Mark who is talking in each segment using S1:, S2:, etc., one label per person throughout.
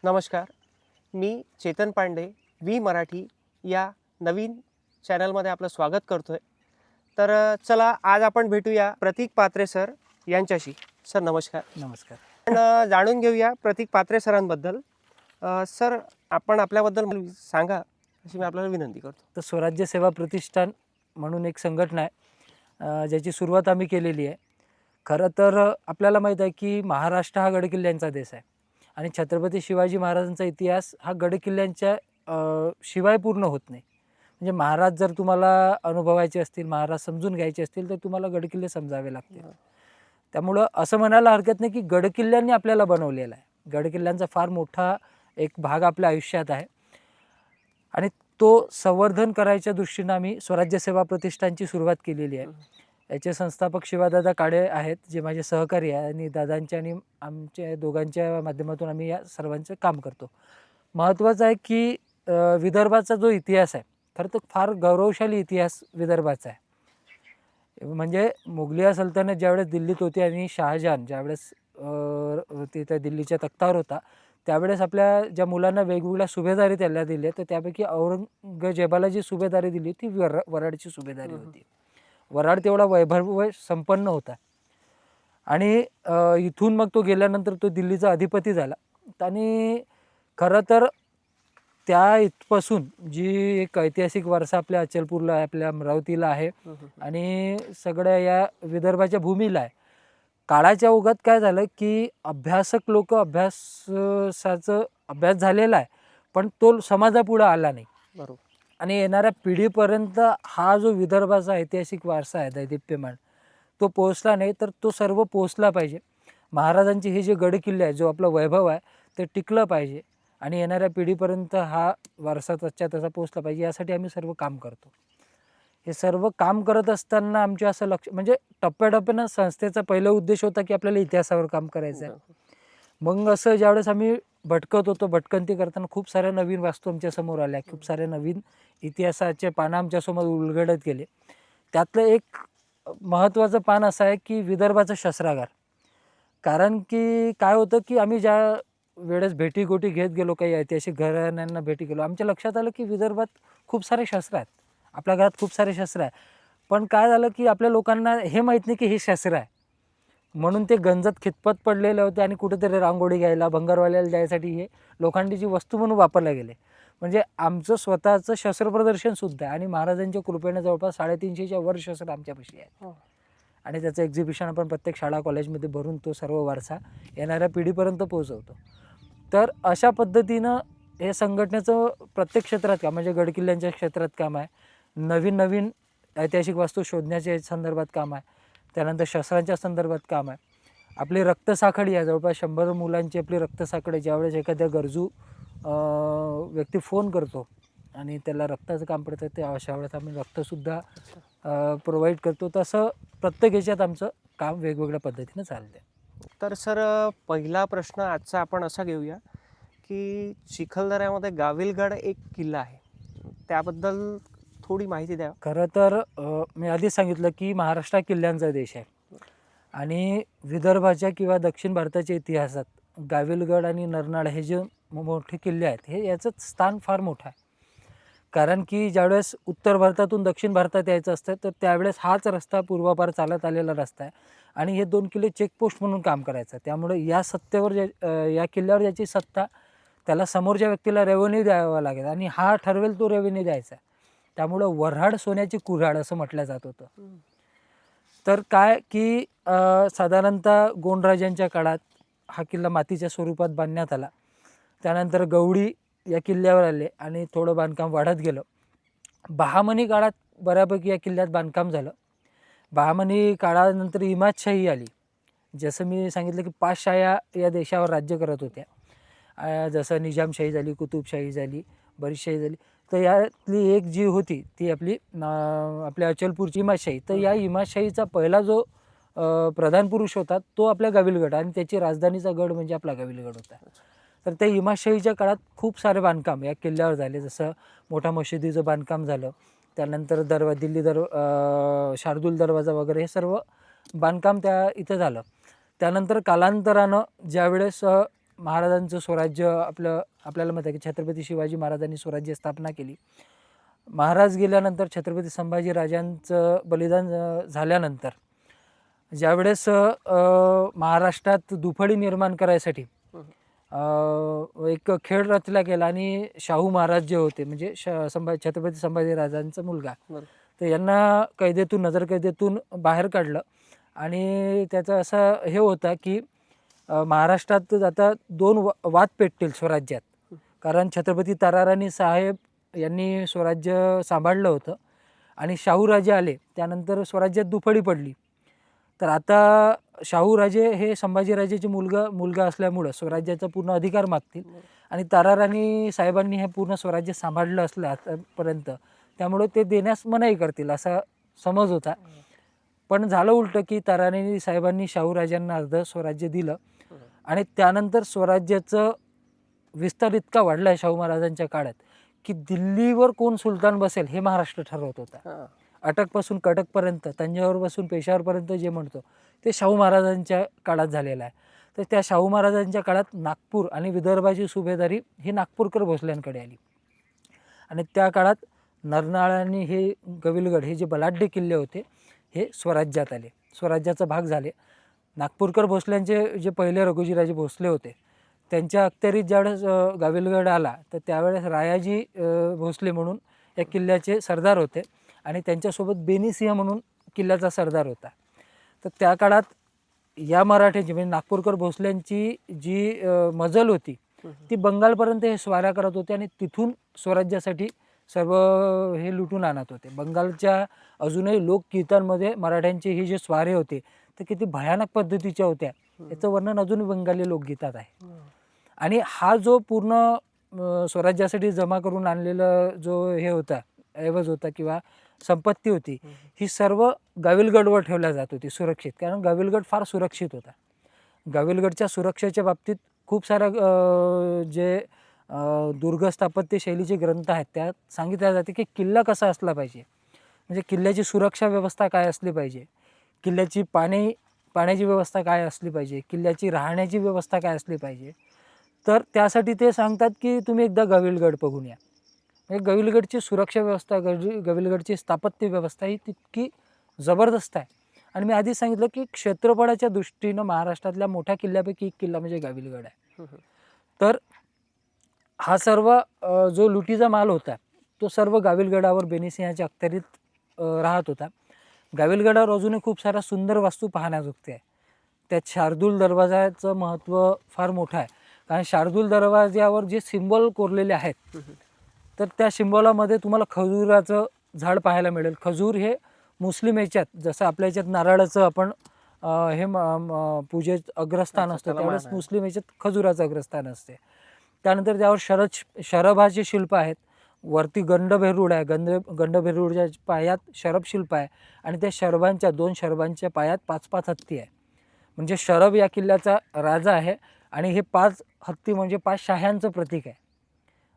S1: नमस्कार. मी चेतन पांडे व्ही मराठी या नवीन चॅनलमध्ये आपलं स्वागत करतोय. तर चला आज आपण भेटूया प्रतीक पात्रे सर यांच्याशी. सर नमस्कार.
S2: नमस्कार.
S1: आपण जाणून घेऊया प्रतीक पात्रे सरांबद्दल. सर आपण आपल्याबद्दल सांगा अशी मी आपल्याला विनंती करतो.
S2: तर स्वराज्य सेवा प्रतिष्ठान म्हणून एक संघटना आहे, ज्याची सुरुवात आम्ही केलेली आहे. खरं तर आपल्याला माहीत आहे की महाराष्ट्र हा गडकिल्ल्यांचा देश आहे आणि छत्रपती शिवाजी महाराजांचा इतिहास हा गडकिल्ल्यांच्या शिवाय पूर्ण होत नाही. म्हणजे महाराज जर तुम्हाला अनुभवायचे असतील, महाराज समजून घ्यायचे असतील, तर तुम्हाला गडकिल्ले समजावे लागतील. त्यामुळं असं म्हणायला हरकत नाही की गडकिल्ल्यांनी आपल्याला बनवलेलं आहे. गडकिल्ल्यांचा फार मोठा एक भाग आपल्या आयुष्यात आहे आणि तो संवर्धन करायच्या दृष्टीनं आम्ही स्वराज्य सेवा प्रतिष्ठानची सुरुवात केलेली आहे. याचे संस्थापक शिवादादा काळे आहेत, जे माझे सहकारी आहे आणि दादांच्या आणि आमच्या दोघांच्या माध्यमातून आम्ही या सर्वांचं काम करतो. महत्त्वाचं आहे की विदर्भाचा जो इतिहास आहे, खरं तर फार गौरवशाली इतिहास विदर्भाचा आहे. म्हणजे मुघलिया सल्तनत ज्यावेळेस दिल्लीत होती आणि शहाजहान ज्यावेळेस तिथे दिल्लीच्या तख्तावर होता, त्यावेळेस आपल्या ज्या मुलांना वेगवेगळ्या सुभेदारी त्याला दिल्या, तर त्यापैकी औरंगजेबाला जी सुभेदारी दिली ती वराडची सुभेदारी होती. वराड तेवढा वैभव संपन्न होता आणि इथून मग तो गेल्यानंतर तो दिल्लीचा अधिपती झाला. आणि खरं तर त्या इथपासून जी एक ऐतिहासिक वारसा आपल्या अचलपूरला आहे, आपल्या अमरावतीला आहे आणि सगळ्या या विदर्भाच्या भूमीला आहे. काळाच्या ओघात काय झालं की अभ्यासक लोक अभ्यास झालेला आहे, पण तो समाजापुढे आला नाही.
S1: बरोबर.
S2: आणि येणाऱ्या पिढीपर्यंत हा जो विदर्भाचा ऐतिहासिक वारसा आहे दैदिप्यमान, तो पोहोचला नाही, तर तो सर्व पोहोचला पाहिजे. महाराजांचे हे जे गडकिल्ले आहे, जो आपलं वैभव आहे, ते टिकलं पाहिजे आणि येणाऱ्या पिढीपर्यंत हा वारसा तसा पोहोचला पाहिजे. यासाठी आम्ही सर्व काम करतो. हे सर्व काम करत असताना आमच्या असं लक्ष म्हणजे टप्प्याटप्प्यानं संस्थेचा पहिला उद्देश होता की आपल्याला इतिहासावर काम करायचं आहे. मग असं ज्यावेळेस आम्ही भटकत होतो, भटकंती करताना खूप साऱ्या नवीन वास्तू आमच्या समोर आल्या, खूप साऱ्या नवीन इतिहासाचे पानं आमच्यासमोर उलगडत गेले. त्यातलं एक महत्त्वाचं पान असं आहे की विदर्भाचं शस्त्रागार. कारण की काय होतं की आम्ही ज्या वेळेस भेटीगोटी घेत गेलो, काही ऐतिहासिक घराण्यांना भेटी गेलो, आमच्या लक्षात आलं की विदर्भात खूप सारे शस्त्र आहेत, आपल्या घरात खूप सारे शस्त्र आहे. पण काय झालं की आपल्या लोकांना हे माहीत नाही की हे शस्त्र आहे, म्हणून ते गंजत खितपत पडलेले होते आणि कुठेतरी रांगोळी घ्यायला, भंगारवाल्याला द्यायसाठी हे लोखंडीची वस्तू म्हणून वापरल्या गेले. म्हणजे आमचं स्वतःचं शस्त्र प्रदर्शनसुद्धा आहे आणि महाराजांच्या कृपेने जवळपास 350च्या वर शस्त्र आमच्यापाशी आहे. आणि त्याचं एक्झिबिशन आपण प्रत्येक शाळा कॉलेजमध्ये भरून तो सर्व वारसा येणाऱ्या पिढीपर्यंत पोहोचवतो. तर अशा पद्धतीनं हे संघटनेचं प्रत्येक क्षेत्रात काम, म्हणजे गडकिल्ल्यांच्या क्षेत्रात काम आहे, नवीन नवीन ऐतिहासिक वास्तू शोधण्याच्या संदर्भात काम आहे, त्यानंतर शस्त्रांच्या संदर्भात काम आहे. आपली रक्तसाखळी आहे, जवळपास 100 मुलांची आपली रक्तसाखळी. ज्यावेळेस एखाद्या गरजू व्यक्ती फोन करतो आणि त्याला रक्ताचं काम पडतं, ते अशा वेळेस आम्ही रक्तसुद्धा प्रोव्हाइड करतो. तसं प्रत्येक ह्याच्यात आमचं काम वेगवेगळ्या पद्धतीनं चालतं.
S1: तर सर पहिला प्रश्न आजचा आपण असा घेऊया की चिखलदऱ्यामध्ये गाविलगड एक किल्ला आहे, त्याबद्दल थोडी माहिती द्या.
S2: खरं तर मी आधीच सांगितलं की महाराष्ट्र किल्ल्यांचा देश आहे आणि विदर्भाच्या किंवा दक्षिण भारताच्या इतिहासात गाविलगड आणि नरनाळ हे जे मोठे किल्ले आहेत, हे याचं स्थान फार मोठं आहे. कारण की ज्यावेळेस उत्तर भारतातून दक्षिण भारतात यायचं असतं, तर त्यावेळेस हाच रस्ता पूर्वापार चालत आलेला रस्ता आहे आणि हे 2 किल्ले चेकपोस्ट म्हणून काम करायचं. त्यामुळे या सत्तेवर या किल्ल्यावर ज्याची सत्ता, त्याला समोरच्या व्यक्तीला रेव्हेन्यू द्यावा लागेल आणि हा ठरवेल तो रेव्हेन्यू द्यायचा. त्यामुळं वऱ्हाड सोन्याची कुऱ्हाड असं म्हटलं जात होतं. तर काय की साधारणतः गोंडराजांच्या काळात हा किल्ला मातीच्या स्वरूपात बांधण्यात आला. त्यानंतर गवळी या किल्ल्यावर आले आणि थोडं बांधकाम वाढत गेलं. बहामनी काळात बऱ्यापैकी या किल्ल्यात बांधकाम झालं. बहामनी काळानंतर इमादशाही आली. जसं मी सांगितलं की 5 शाह्या या देशावर राज्य करत होत्या. जसं निजामशाही झाली, कुतुबशाही झाली, बरीचशाही झाली. तर यातली एक जी होती ती आपल्या अचलपूरची इमादशाही. तर या इमादशाहीचा पहिला जो प्रधान पुरुष होता तो आपल्या गाविलगड आणि त्याची राजधानीचा गड म्हणजे आपला गाविलगड होता. तर त्या इमादशाहीच्या काळात खूप सारे बांधकाम या किल्ल्यावर झाले. जसं मोठ्या मशिदीचं बांधकाम झालं, त्यानंतर शार्दूल दरवाजा वगैरे हे सर्व बांधकाम त्या इथं झालं. त्यानंतर कालांतरानं ज्यावेळेस महाराजांचं स्वराज्य आपल्याला माहिती आहे की छत्रपती शिवाजी महाराजांनी स्वराज्य स्थापना केली. महाराज गेल्यानंतर छत्रपती संभाजीराजांचं बलिदान झाल्यानंतर ज्यावेळेस महाराष्ट्रात दुफळी निर्माण करायसाठी एक खेळ रचला गेला आणि शाहू महाराज जे होते म्हणजे छत्रपती संभाजीराजांचा मुलगा,
S1: बरोबर.
S2: तर यांना नजरकैदेतून बाहेर काढलं. आणि त्याचं असं हे होता की महाराष्ट्रात आता दोन वाद पेटतील स्वराज्यात, कारण छत्रपती ताराराणी साहेब यांनी स्वराज्य सांभाळलं होतं आणि शाहूराजे आले त्यानंतर स्वराज्यात दुफळी पडली. तर आता शाहूराजे हे संभाजीराजेचे मुलगा असल्यामुळं स्वराज्याचा पूर्ण अधिकार मागतील आणि ताराराणी साहेबांनी हे पूर्ण स्वराज्य सांभाळलं असलं आतापर्यंत, त्यामुळे ते देण्यास मनाई करतील असा समज होता. पण झालं उलटं की ताराराणी साहेबांनी शाहूराजांना अर्ध स्वराज्य दिलं आणि त्यानंतर स्वराज्याचं विस्तार इतका वाढला आहे शाहू महाराजांच्या काळात की दिल्लीवर कोण सुलतान बसेल हे महाराष्ट्र ठरवत होता. अटकपासून कटकपर्यंत, तंजावरपासून पेशावरपर्यंत जे म्हणतो ते शाहू महाराजांच्या काळात झालेलं आहे. तर त्या शाहू महाराजांच्या काळात नागपूर आणि विदर्भाची सुभेदारी ही नागपूरकर भोसल्यांकडे आली आणि त्या काळात नरनाळ आणि हे गविलगड हे जे बलाढ्य किल्ले होते हे स्वराज्यात आले, स्वराज्याचा भाग झाले. नागपूरकर भोसल्यांचे जे पहिले रघुजीराजे भोसले होते त्यांच्या अखत्यारीत ज्यावेळेस गाविलगड आला तर त्यावेळेस रायाजी भोसले म्हणून या किल्ल्याचे सरदार होते आणि त्यांच्यासोबत बेनीसिंह म्हणून किल्ल्याचा सरदार होता. तर त्या काळात या मराठ्यांची म्हणजे नागपूरकर भोसल्यांची जी मजल होती ती बंगालपर्यंत हे स्वाऱ्या करत होते आणि तिथून स्वराज्यासाठी सर्व हे लुटून आणत होते. बंगालच्या अजूनही लोकगीतांमध्ये मराठ्यांचे हे जे स्वारे होते ते किती भयानक पद्धतीच्या होत्या याचं वर्णन अजूनही बंगाली लोकगीतात आहे. आणि हा जो पूर्ण स्वराज्यासाठी जमा करून आणलेला जो हे होता ऐवज होता किंवा संपत्ती होती ही सर्व गाविलगडवर ठेवल्या जात होती सुरक्षित, कारण गाविलगड फार सुरक्षित होता. गाविलगडच्या सुरक्षेच्या बाबतीत खूप साऱ्या जे दुर्ग स्थापत्य शैलीचे ग्रंथ आहेत त्यात सांगितलं जाते की किल्ला कसा असला पाहिजे, म्हणजे किल्ल्याची सुरक्षा व्यवस्था काय असली पाहिजे, किल्ल्याची पाण्याची व्यवस्था काय असली पाहिजे, किल्ल्याची राहण्याची व्यवस्था काय असली पाहिजे. तर त्यासाठी ते सांगतात की तुम्ही एकदा गाविलगड बघून या. म्हणजे गाविलगडची सुरक्षा व्यवस्था गाविलगडची स्थापत्य व्यवस्था ही तितकी जबरदस्त आहे. आणि मी आधी सांगितलं की क्षेत्रफळाच्या दृष्टीनं महाराष्ट्रातल्या मोठ्या किल्ल्यापैकी एक किल्ला म्हणजे गाविलगड आहे. तर हा सर्व जो लुटीचा माल होता तो सर्व गाविलगडावर बेनीसिंहाच्या अखत्यारीत राहत होता. गाविलगडावर अजूनही खूप साऱ्या सुंदर वास्तू पाहण्याजोगत्या आहे. त्यात शार्दूल दरवाजाचं महत्त्व फार मोठं आहे, कारण शार्दूल दरवाज्यावर जे सिम्बॉल कोरलेले आहेत तर त्या सिम्बॉलामध्ये तुम्हाला खजुराचं झाड पाहायला मिळेल. खजूर हे मुस्लिम याच्यात जसं आपल्या याच्यात नारळाचं आपण हे पूजेत अग्रस्थान असतं त्यावेळेस मुस्लिम याच्यात खजुराचं अग्रस्थान असते. त्यानंतर त्यावर शरभाचे शिल्प आहेत, वरती गंडभेरूड आहे, गंडभेरूडच्या पायात शरभ शिल्प आहे आणि त्या दोन शरभांच्या पायात 5-5 हत्ती आहे. म्हणजे शरभ या किल्ल्याचा राजा आहे आणि हे 5 हत्ती म्हणजे 5 शाह्यांचं प्रतीक आहे.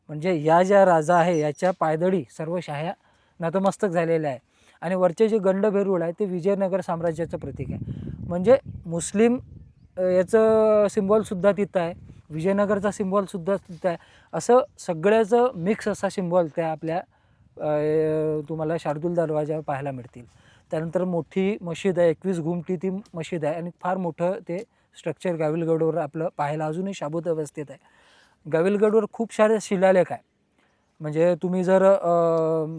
S2: म्हणजे या ज्या राजा आहे याच्या पायदळी सर्व शाह्या नतमस्तक झालेल्या आहे. आणि वरचे जे गंडभेरूड आहे ते विजयनगर साम्राज्याचं प्रतीक आहे. म्हणजे मुस्लिम याचं सिम्बॉलसुद्धा तिथं आहे, विजयनगरचा सिम्बॉलसुद्धा तिथं आहे. असं सगळ्याचं मिक्स असा सिम्बॉल त्या आपल्या तुम्हाला शार्दूल दरवाजावर पाहायला मिळतील. त्यानंतर मोठी मशीद आहे, 21 घुमटी ती मशीद आहे आणि फार मोठं ते स्ट्रक्चर गाविलगडवर आपलं पाहायला अजूनही शाबूत अवस्थेत आहे. गाविलगडवर खूप सारे शिलालेख आहे. म्हणजे तुम्ही जर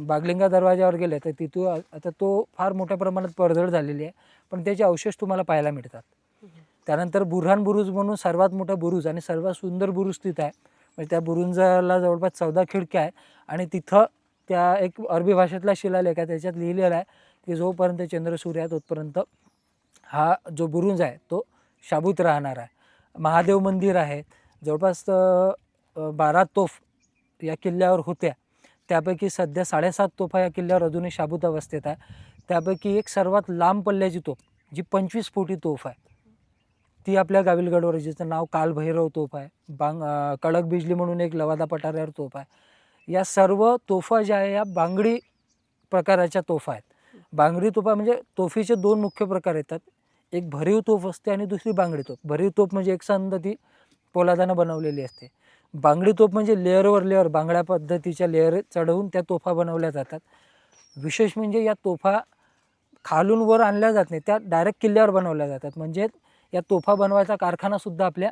S2: बागलिंगा दरवाजावर गेले तर तिथून आता तो फार मोठ्या प्रमाणात पडझड झालेली आहे पण त्याचे अवशेष तुम्हाला पाहायला मिळतात. त्यानंतर बुरहान बुरुज म्हणून सर्वात मोठा बुरुज आणि सर्वात सुंदर बुरुज तिथं आहे. म्हणजे त्या बुरुजाला जवळपास 14 खिडक्या आहे आणि तिथं त्या एक अरबी भाषेतला शिलालेख आहे त्याच्यात लिहिलेला आहे की जोपर्यंत चंद्र सूर्य आहे तोपर्यंत हा जो बुरुज आहे तो शाबूत राहणार आहे. महादेव मंदिर आहे, जवळपास 12 तोफ या किल्ल्यावर होत्या, त्यापैकी सध्या 7.5 तोफा या किल्ल्यावर अजूनही शाबूत अवस्थेत आहे. त्यापैकी एक सर्वात लांब पल्ल्याची तोफ जी 25 फुटी तोफ आहे ती आपल्या गाविलगडवर, जिचं नाव कालभैरव तोफ आहे. कडक बिजली म्हणून एक लवादा पठारावर तोफ आहे. या सर्व तोफा ज्या आहे या बांगडी प्रकाराच्या तोफा आहेत. बांगडी तोफा म्हणजे तोफीचे 2 मुख्य प्रकार येतात, एक भरीव तोफ असते आणि दुसरी बांगडी तोफ. भरीव तोफ म्हणजे एकसंध ती पोलादानं बनवलेली असते. बांगडी तोफ म्हणजे लेअरवर लेअर बांगड्या पद्धतीच्या लेअर चढवून त्या तोफा बनवल्या जातात. विशेष म्हणजे या तोफा खालून वर आणल्या जात नाही, त्या डायरेक्ट किल्ल्यावर बनवल्या जातात. म्हणजे या तोफा बनवायचा कारखानासुद्धा आपल्या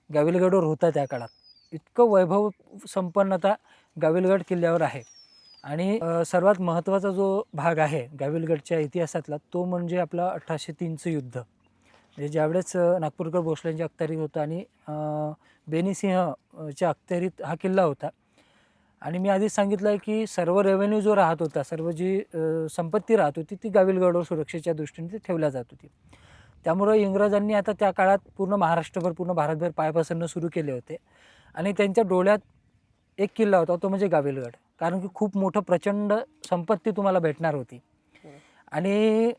S2: गाविलगडवर होता त्या काळात. इतकं वैभव संपन्नता गाविलगड किल्ल्यावर आहे. आणि सर्वात महत्त्वाचा जो भाग आहे गाविलगडच्या इतिहासातला तो म्हणजे आपला 1803चं युद्ध. म्हणजे ज्यावेळेस नागपूरकर भोसल्यांच्या अखत्यारीत होता आणि बेनीसिंहच्या अखत्यारीत हा किल्ला होता. आणि मी आधीच सांगितलं आहे की सर्व रेव्हेन्यू जो राहत होता, सर्व जी संपत्ती राहत होती ती गाविलगडवर सुरक्षेच्या दृष्टीने ती ठेवल्या जात होती. त्यामुळं इंग्रजांनी आता त्या काळात पूर्ण महाराष्ट्रभर पूर्ण भारतभर पाय पसरणं सुरू केले होते. आणि त्यांच्या डोळ्यात एक किल्ला होता, तो म्हणजे गाविलगड. कारण की खूप मोठं प्रचंड संपत्ती तुम्हाला भेटणार होती. आणि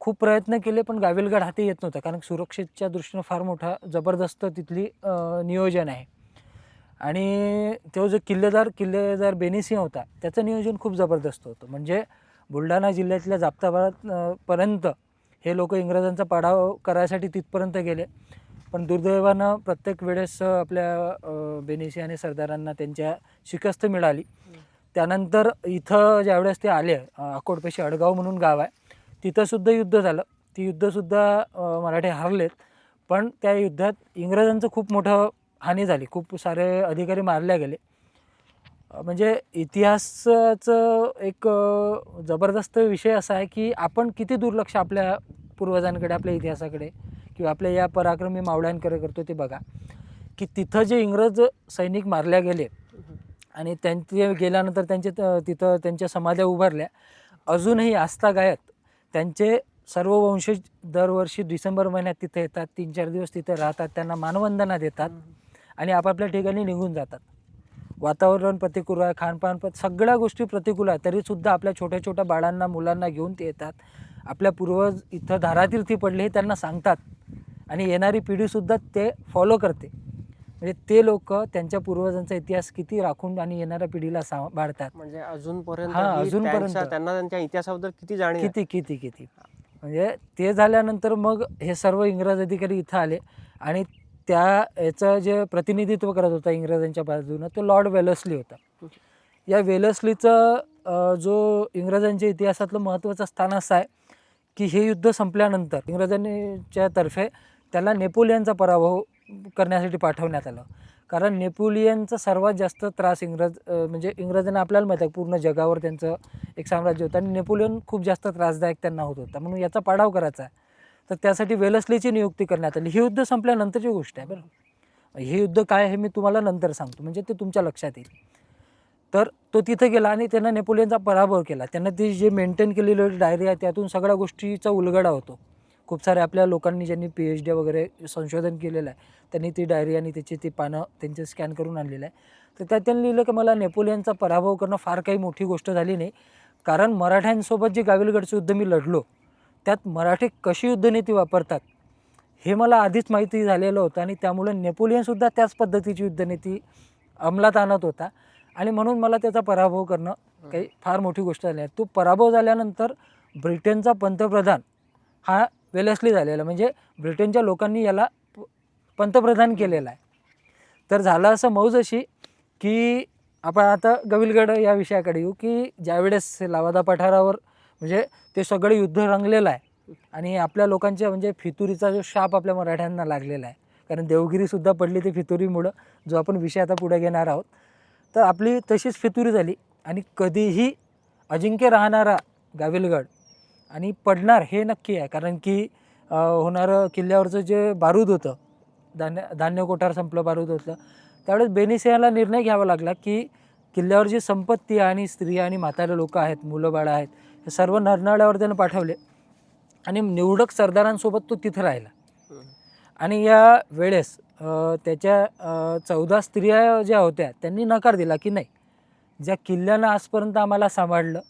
S2: खूप प्रयत्न केले पण गाविलगड हाती येत नव्हतं, कारण सुरक्षेच्या दृष्टीनं फार मोठा जबरदस्त तिथली नियोजन आहे. आणि तो जो किल्लेदार बेनीसिंह होता त्याचं नियोजन खूप जबरदस्त होतं. म्हणजे बुलढाणा जिल्ह्यातल्या जाफ्ताबाद पर्यंत हे लोक इंग्रजांचा पाडाव करायसाठी तिथपर्यंत गेले. पण दुर्दैवानं प्रत्येक वेळेस आपल्या बेनीसिंह आणि सरदारांना त्यांच्या शिकस्त मिळाली. त्यानंतर इथं ज्यावेळेस ते आले, अकोटपेशी अडगाव म्हणून गाव आहे, तिथंसुद्धा युद्ध झालं. ती युद्धसुद्धा मराठे हारलेत. पण त्या युद्धात इंग्रजांचं खूप मोठं हानी झाली, खूप सारे अधिकारी मारले गेले. म्हणजे इतिहासाचं एक जबरदस्त विषय असा आहे की आपण किती दुर्लक्ष आपल्या पूर्वजांकडे, आपल्या इतिहासाकडे किंवा आपल्या या पराक्रमी मावळ्यांकडे करतो. ते बघा की तिथं जे इंग्रज सैनिक मारल्या गेले आणि त्यांचे गेल्यानंतर तिथं त्यांच्या समाध्या उभारल्या. अजूनही आस्थागायत त्यांचे सर्व वंशज दरवर्षी डिसेंबर महिन्यात तिथे येतात, 3-4 दिवस तिथे राहतात, त्यांना मानवंदना देतात आणि आपापल्या ठिकाणी निघून जातात. वातावरण प्रतिकूल आहे, खानपान सगळ्या गोष्टी प्रतिकूल आहे, तरीसुद्धा आपल्या छोट्या छोट्या बाळांना मुलांना घेऊन ते येतात. आपल्या पूर्वज इथं धारातीर्थी पडले हे त्यांना सांगतात आणि येणारी पिढीसुद्धा ते फॉलो करते. म्हणजे ते लोक त्यांच्या पूर्वजांचा इतिहास किती राखून आणि येणाऱ्या पिढीला सांभाळतात.
S1: म्हणजे अजूनपर्यंत त्यांना त्यांच्या इतिहासाबद्दल किती जाणीव आहे.
S2: किती म्हणजे ते झाल्यानंतर मग हे सर्व इंग्रज अधिकारी इथं आले आणि याचं जे प्रतिनिधित्व करत होता इंग्रजांच्या बाजूनं तो लॉर्ड वेलस्ली होता. या वेलस्लीचं जो इंग्रजांच्या इतिहासातलं महत्त्वाचं स्थान असं आहे की हे युद्ध संपल्यानंतर इंग्रजांच्या तर्फे त्याला नेपोलियनचा पराभव करण्यासाठी पाठवण्यात आलं. कारण नेपोलियनचा सर्वात जास्त त्रास म्हणजे इंग्रजांना आपल्याला माहीत आहे पूर्ण जगावर त्यांचं एक साम्राज्य होतं आणि नेपोलियन खूप जास्त त्रासदायक त्यांना होत होता, म्हणून याचा पाडाव करायचा आहे. तर त्यासाठी वेलस्लीची नियुक्ती करण्यात आली. ही युद्ध संपल्यानंतरची गोष्ट आहे बरं. हे युद्ध काय आहे मी तुम्हाला नंतर सांगतो, म्हणजे ते तुमच्या लक्षात येईल. तर तो तिथे गेला आणि त्यांना नेपोलियनचा पराभव केला. त्यांना ती जे मेंटेन केलेली डायरी आहे त्यातून सगळ्या गोष्टीचा उलगडा होतो. खूप साऱ्या आपल्या लोकांनी ज्यांनी PhD वगैरे संशोधन केलेलं आहे त्यांनी ती डायरी आणि त्याची ती पानं त्यांचे स्कॅन करून आणलेलं आहे. तर त्यात त्यांनी लिहिलं की मला नेपोलियनचा पराभव करणं फार काही मोठी गोष्ट झाली नाही, कारण मराठ्यांसोबत जे गाविलगडचं युद्ध मी लढलो त्यात मराठी कशी युद्धनीती वापरतात हे मला आधीच माहिती झालेलं होतं आणि त्यामुळे नेपोलियनसुद्धा त्याच पद्धतीची युद्धनीती अंमलात आणत होता आणि म्हणून मला त्याचा पराभव करणं काही फार मोठी गोष्ट झाली आहे. तो पराभव झाल्यानंतर ब्रिटनचा पंतप्रधान हा वेलस्ली झालेला, म्हणजे ब्रिटनच्या लोकांनी याला पंतप्रधान केलेला आहे. तर झालं असं मौज अशी की आपण आता गाविलगड या विषयाकडे येऊ की ज्यावेळेस लावादा पठारावर म्हणजे ते सगळं युद्ध रंगलेलं आहे आणि आपल्या लोकांच्या म्हणजे फितुरीचा जो शाप आपल्या मराठ्यांना लागलेला आहे, कारण देवगिरीसुद्धा पडली ते फितुरीमुळं, जो आपण विषय आता पुढे घेणार आहोत. तर आपली तशीच फितुरी झाली आणि कधीही अजिंक्य राहणारा गाविलगड आणि पडणार हे नक्की आहे. कारण की होणारं किल्ल्यावरचं जे बारूद होतं, धान्य कोठार संपलं, बारूद होतं, त्यावेळेस बेनीसिंहाला निर्णय घ्यावा लागला की किल्ल्यावर जी संपत्ती आणि स्त्रिया आणि म्हातारे लोक आहेत, मुलं बाळं आहेत, हे सर्व नरनाळ्यावर त्यानं पाठवले आणि निवडक सरदारांसोबत तो तिथं राहिला. आणि या वेळेस त्याच्या 14 स्त्रिया ज्या होत्या त्यांनी नकार दिला की नाही, ज्या किल्ल्यानं आजपर्यंत आम्हाला सांभाळलं,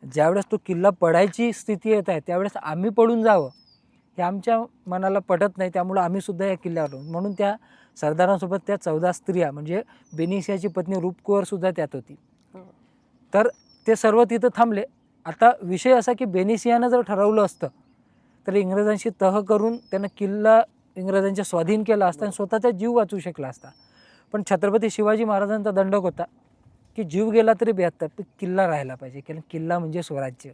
S2: ज्यावेळेस तो किल्ला पडायची स्थिती येत आहे त्यावेळेस आम्ही पडून जावं हे आमच्या मनाला पटत नाही, त्यामुळं आम्हीसुद्धा या किल्ल्यावर. म्हणून त्या सरदारांसोबत त्या 14 स्त्रिया म्हणजे बेनीसिंहाची पत्नी रूपकुवरसुद्धा त्यात होती. तर ते सर्व तिथं थांबले. आता विषय असा की बेनीसिंहानं जर ठरवलं असतं तर इंग्रजांशी तह करून त्यानं किल्ला इंग्रजांच्या स्वाधीन केला असता आणि स्वतःचा जीव वाचू शकला असता. पण छत्रपती शिवाजी महाराजांचा दंडक होता की जीव गेला तरी 72, पण किल्ला राहायला पाहिजे, कारण किल्ला म्हणजे स्वराज्य.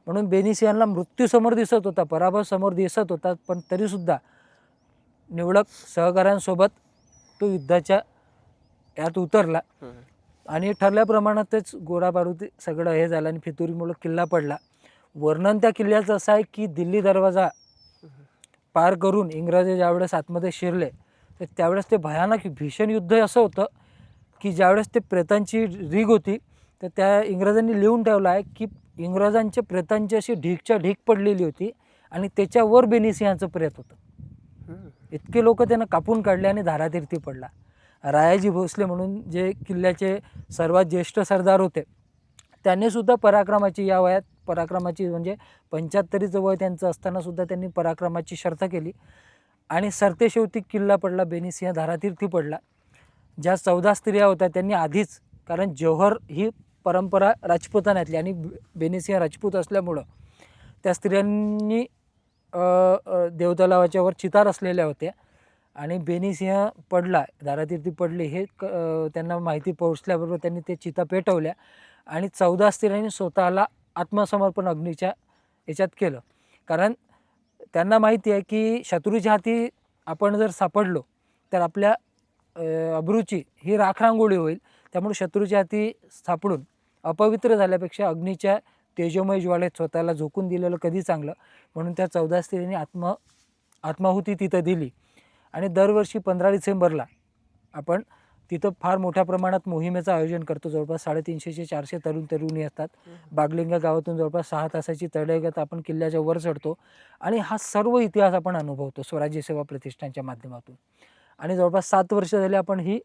S2: म्हणून बेनिसियांना मृत्यू समोर दिसत होता, पराभव समोर दिसत होता, पण तरीसुद्धा निवडक सहकाऱ्यांसोबत तो युद्धाच्या यात उतरला आणि ठरल्याप्रमाणातच गोळाबारूद सगळं हे झालं आणि फितुरीमुळं किल्ला पडला. वर्णन त्या किल्ल्याचं असं आहे की दिल्ली दरवाजा पार करून इंग्रजी ज्यावेळेस आतमध्ये शिरले तर त्यावेळेस ते भयानक भीषण युद्ध असं होतं की ज्यावेळेस ते प्रेतांची रीग होती तर त्या इंग्रजांनी लिहून ठेवलं आहे की इंग्रजांच्या प्रेतांची अशी ढीकच्या ढीक पडलेली होती आणि त्याच्यावर बेनिसिंहाचं प्रेत होतं. इतके लोक त्यानं कापून काढले आणि धारातीर्थी पडला. रायाजी भोसले म्हणून जे किल्ल्याचे सर्वात ज्येष्ठ सरदार होते त्यांनीसुद्धा पराक्रमाची या वयात पराक्रमाची म्हणजे 75चं वय त्यांचं असतानासुद्धा त्यांनी पराक्रमाची शर्थ केली आणि सरतेशेवटी किल्ला पडला, बेनिसिंह धारातीर्थी पडला. ज्या 14 स्त्रिया होत्या त्यांनी आधीच, कारण जौहर ही परंपरा राजपुतानातली आणि बेनिसिंह राजपूत असल्यामुळं त्या स्त्रियांनी देवतलावाच्यावर चितार असलेल्या होत्या आणि बेनिसिंह पडला, धारातीर्थी पडले हे त्यांना माहिती पोहोचल्याबरोबर त्यांनी ते चिता पेटवल्या आणि 14 स्त्रियांनी स्वतःला आत्मसमर्पण अग्नीच्या याच्यात केलं. कारण त्यांना माहिती आहे की शत्रूच्या हाती आपण जर सापडलो तर आपल्या अब्रूची ही राखरांगोळी होईल. त्यामुळे शत्रूच्या हाती सापडून अपवित्र झाल्यापेक्षा अग्नीच्या तेजोमय ज्वालेत स्वतःला झोकून दिलेलं कधी चांगलं. म्हणून त्या 14 स्त्रियांनी आत्माहुती तिथं दिली आणि दरवर्षी 15 डिसेंबरला आपण तिथं फार मोठ्या प्रमाणात मोहिमेचं आयोजन करतो. जवळपास 350 ते 400 तरुणी असतात. बागलिंगा गावातून जवळपास 6 तासाची चढाईगत आपण किल्ल्याच्या वर चढतो आणि हा सर्व इतिहास आपण अनुभवतो स्वराज्य सेवा प्रतिष्ठानच्या माध्यमातून. आणि जवळपास 7 वर्ष झाले आपण ही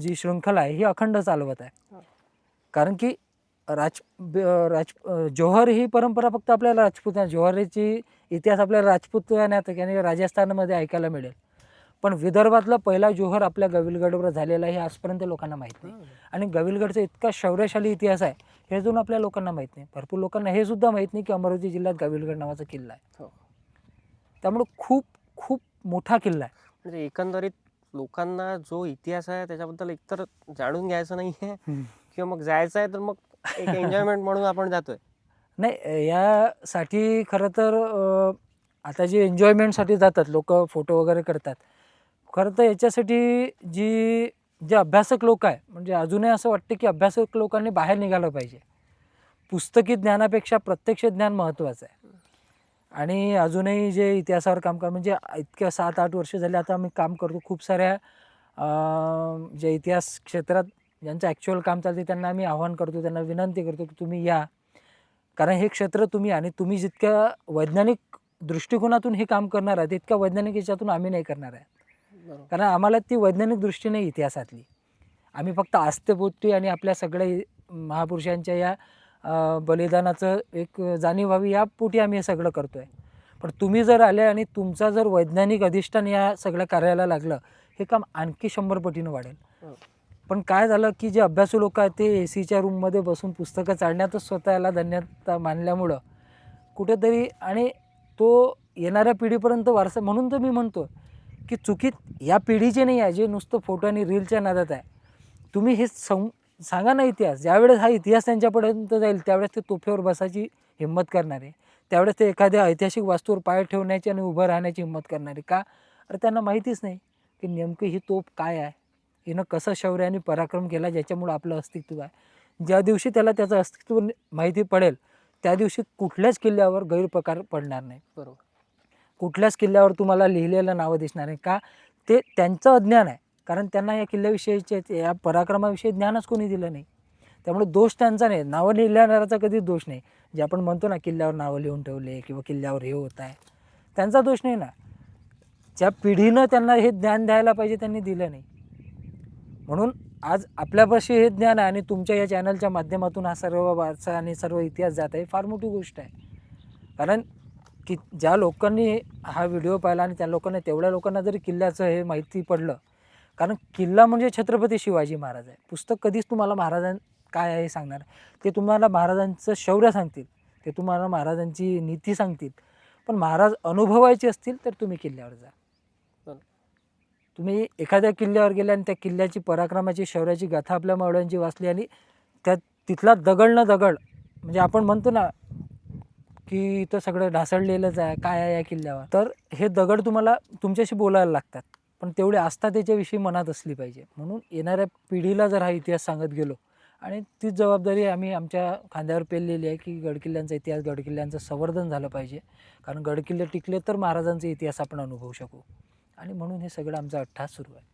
S2: जी शृंखला आहे ही अखंड चालवत आहे. कारण की जौहर ही परंपरा फक्त आपल्याला राजपूत, जौहरीची इतिहास आपल्याला राजपूतान्यात आणि राजस्थानमध्ये ऐकायला मिळेल, पण विदर्भातला पहिला जौहर आपल्या गविलगडवर झालेला आहे हे आजपर्यंत लोकांना माहीत नाही. आणि गविलगडचा इतका शौर्यशाली इतिहास आहे हे अजून आपल्या लोकांना माहीत नाही. भरपूर लोकांना हे सुद्धा माहीत नाही की अमरावती जिल्ह्यात गविलगड नावाचा किल्ला आहे. त्यामुळे खूप खूप मोठा किल्ला आहे.
S1: म्हणजे एकंदरीत लोकांना जो इतिहास आहे त्याच्याबद्दल एकतर जाणून घ्यायचं नाही आहे किंवा मग जायचं आहे तर मग एक एन्जॉयमेंट म्हणून आपण जातोय.
S2: नाही, यासाठी खरं तर आता जे एन्जॉयमेंटसाठी जातात लोक, फोटो वगैरे करतात, खरं तर याच्यासाठी जे अभ्यासक लोक आहे, म्हणजे अजूनही असं वाटतं की अभ्यासक लोकांनी बाहेर निघालं पाहिजे. पुस्तकी ज्ञानापेक्षा प्रत्यक्ष ज्ञान महत्त्वाचं आहे. आणि अजूनही जे इतिहासावर काम कर म्हणजे इतक्या 7-8 वर्ष झाले आता आम्ही काम करतो. खूप साऱ्या जे इतिहास क्षेत्रात ज्यांचं ॲक्च्युअल काम चालते त्यांना आम्ही आव्हान करतो, त्यांना विनंती करतो की तुम्ही या, कारण हे क्षेत्र तुम्ही जितक्या वैज्ञानिक दृष्टिकोनातून हे काम करणार आहे तितक्या वैज्ञानिक याच्यातून आम्ही नाही करणार आहे. कारण आम्हाला ती वैज्ञानिक दृष्टी नाही इतिहासातली. आम्ही फक्त आस्थेपोटी आणि आपल्या सगळ्या महापुरुषांच्या या बलिदानाचं एक जाणीव व्हावी या पोटी आम्ही हे सगळं करतो आहे. पण तुम्ही जर आले आणि तुमचा जर वैज्ञानिक अधिष्ठान या सगळ्या कार्याला लागलं हे काम आणखी 100 पटीनं वाढेल. पण काय झालं की जे अभ्यासू लोक आहेत ते AC च्या रूममध्ये बसून पुस्तकं चालण्यातच स्वतःला धन्यता मानल्यामुळं कुठेतरी, आणि तो येणाऱ्या पिढीपर्यंत वारसा, म्हणून तर मी म्हणतो की चुकीत या पिढीचे नाही आहे जे नुसतं फोटो आणि रीलच्या नादात आहे. तुम्ही हे सांगा ना इतिहास. ज्यावेळेस हा इतिहास त्यांच्यापर्यंत जाईल त्यावेळेस ते तोफेवर बसायची हिंमत करणारे, त्यावेळेस ते एखाद्या ऐतिहासिक वास्तूवर पाय ठेवण्याची आणि उभं राहण्याची हिंमत करणारे. का? अरे त्यांना माहितीच नाही की नेमकं ही तोफ काय आहे, हिनं कसं शौर्य आणि पराक्रम केला ज्याच्यामुळं आपलं अस्तित्व आहे. ज्या दिवशी त्याला त्याचं अस्तित्व माहिती पडेल त्या दिवशी कुठल्याच किल्ल्यावर गैरप्रकार पडणार नाही.
S1: बरोबर.
S2: कुठल्याच किल्ल्यावर तुम्हाला लिहिलेलं नावं दिसणार नाही. का? ते त्यांचं अज्ञान आहे. कारण त्यांना या किल्ल्याविषयीचे या पराक्रमाविषयी ज्ञानच कोणी दिलं नाही. त्यामुळे दोष त्यांचा नाही, नावं लिहिणाऱ्याचा कधीच दोष नाही. जे आपण म्हणतो ना किल्ल्यावर नावं लिहून ठेवले किंवा किल्ल्यावर हे होत आहे, त्यांचा दोष नाही ना. ज्या पिढीनं त्यांना हे ज्ञान द्यायला पाहिजे त्यांनी दिलं नाही. म्हणून आज आपल्यापाशी हे ज्ञान आहे आणि तुमच्या या चॅनलच्या माध्यमातून हा सर्व वारसा आणि सर्व इतिहास जात आहे, फार मोठी गोष्ट आहे. कारण की ज्या लोकांनी हा व्हिडिओ पाहिला आणि त्या लोकांना, तेवढ्या लोकांना जरी किल्ल्याचं हे माहिती पडलं, कारण किल्ला म्हणजे छत्रपती शिवाजी महाराज आहे. पुस्तक कधीच तुम्हाला महाराजां काय आहे हे सांगणार, ते तुम्हाला महाराजांचं शौर्य सांगतील, ते तुम्हाला महाराजांची नीती सांगतील. पण महाराज अनुभवायचे असतील तर तुम्ही किल्ल्यावर जा. तुम्ही एखाद्या किल्ल्यावर गेले आणि त्या किल्ल्याची पराक्रमाची शौर्याची गाथा आपल्या मावळ्यांची वाचली आणि त्या तिथला दगड ना दगड म्हणजे आपण म्हणतो ना की इथं सगळं ढासळलेलंच आहे, काय आहे या किल्ल्यावर, तर हे दगड तुम्हाला तुमच्याशी बोलायला लागतात, पण तेवढी आस्था त्याच्याविषयी मनात असली पाहिजे. म्हणून येणाऱ्या पिढीला जर हा इतिहास सांगत गेलो आणि तीच जबाबदारी आम्ही आमच्या खांद्यावर पेललेली आहे की गडकिल्ल्यांचा इतिहास, गडकिल्ल्यांचं संवर्धन झालं पाहिजे. कारण गडकिल्ले टिकले तर महाराजांचा इतिहास आपण अनुभवू शकू आणि म्हणून हे सगळं आमचा अट्टहास सुरू आहे.